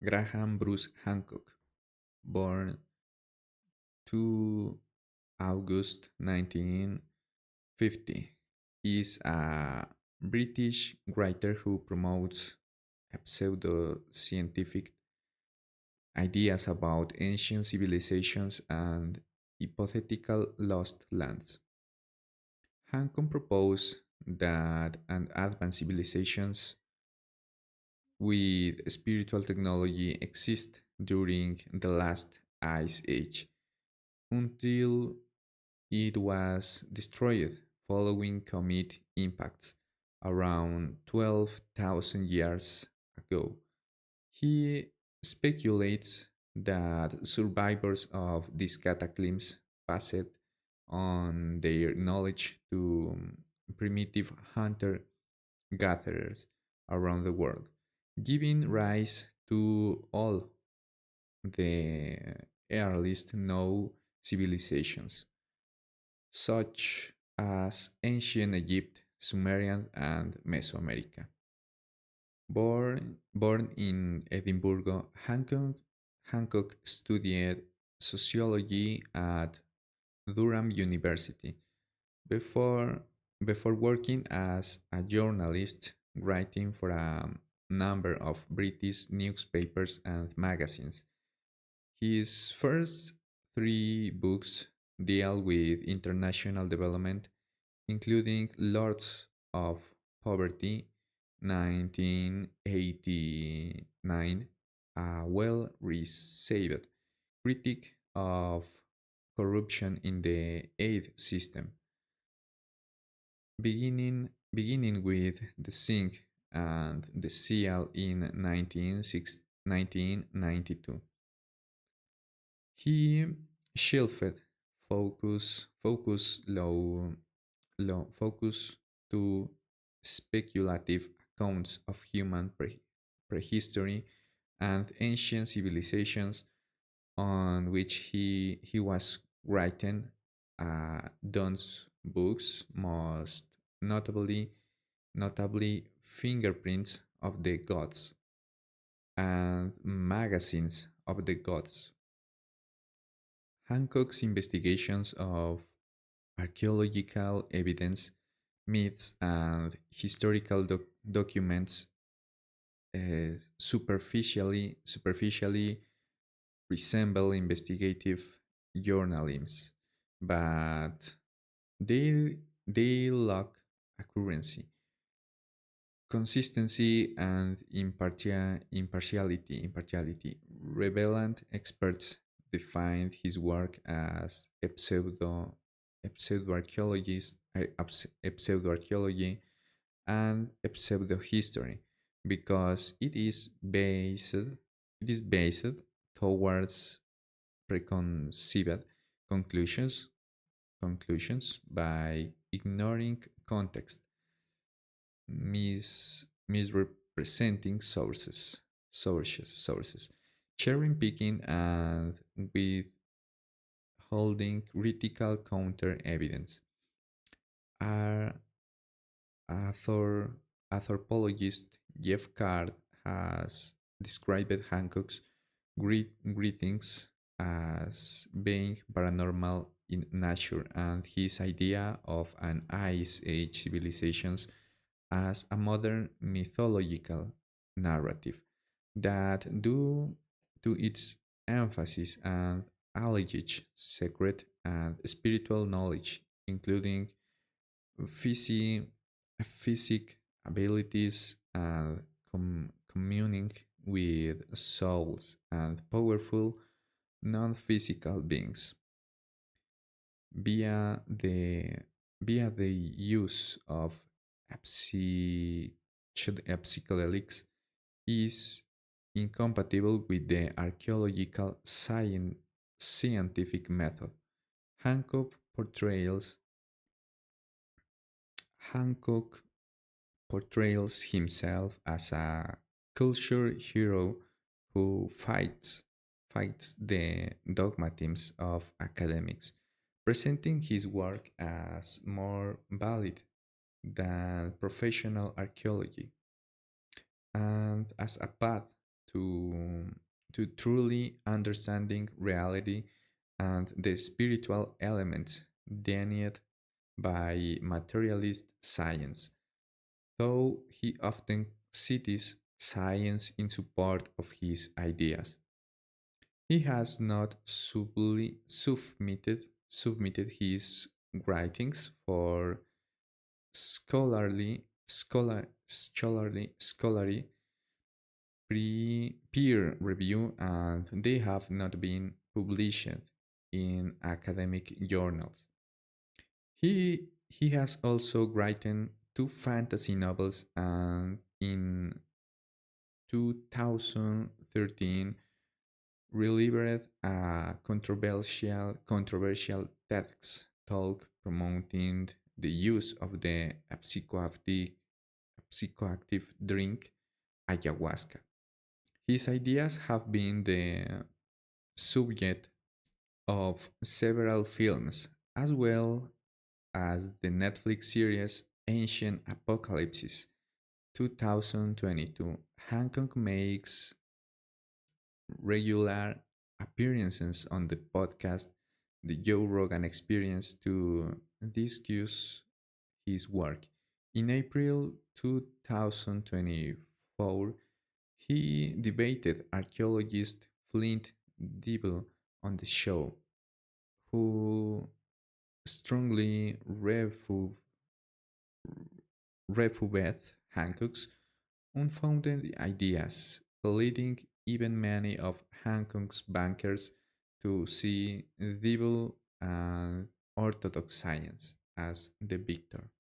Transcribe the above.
Graham Bruce Hancock, born 2 August 1950, is a British writer who promotes pseudo-scientific ideas about ancient civilizations and hypothetical lost lands. Hancock proposed that an advanced civilizations with spiritual technology exist during the last ice age until it was destroyed following comet impacts around 12,000 years ago. He speculates that survivors of these cataclysms passed on their knowledge to primitive hunter gatherers around the world, giving rise to all the earliest known civilizations, such as ancient Egypt, Sumerian, and Mesoamerica. Born in Edinburgh, Hancock studied sociology at Durham University before, before working as a journalist, writing for a number of British newspapers and magazines. His first three books deal with international development, including Lords of Poverty, 1989, a well received critique of corruption in the aid system, beginning with The Sink and The Seal in 1992. He shelved focus to speculative accounts of human prehistory and ancient civilizations on which he was writing Don's books, most notably notably Fingerprints of the Gods and Magazines of the Gods. Hancock's investigations of archaeological evidence, myths, and historical documents superficially resemble investigative journalism, but they lack accuracy, consistency, and impartiality. Relevant experts defined his work as a pseudo-archaeology and a pseudo-history because it is based towards preconceived conclusions by ignoring context, misrepresenting sources, cherry picking, and withholding critical counter evidence. Our author, anthropologist Jeff Card has described Hancock's greetings as being paranormal in nature and his idea of an ice age civilizations as a modern mythological narrative that, due to its emphasis and alleged secret and spiritual knowledge, including physi- physic abilities and communing with souls and powerful non-physical beings via the via the use of psychedelics is incompatible with the archaeological scientific method. Hancock portrayals Hancock portrays himself as a culture hero who fights the dogmatisms of academics, presenting his work as more valid than professional archaeology and as a path to truly understanding reality and the spiritual elements denied by materialist science, though he often cites science in support of his ideas. He has not submitted his writings for scholarly peer review, and they have not been published in academic journals. He has also written two fantasy novels, and in 2013 delivered a controversial TEDx talk promoting the use of the psychoactive drink ayahuasca. His ideas have been the subject of several films, as well as the Netflix series Ancient Apocalypse 2022. Hancock makes regular appearances on the podcast The Joe Rogan Experience to discuss his work. In April 2024, he debated archaeologist Flint Dibble on the show, who strongly refuted Hancock's unfounded ideas, leading even many of Hancock's bankers to see Dibble and orthodox science as the victor.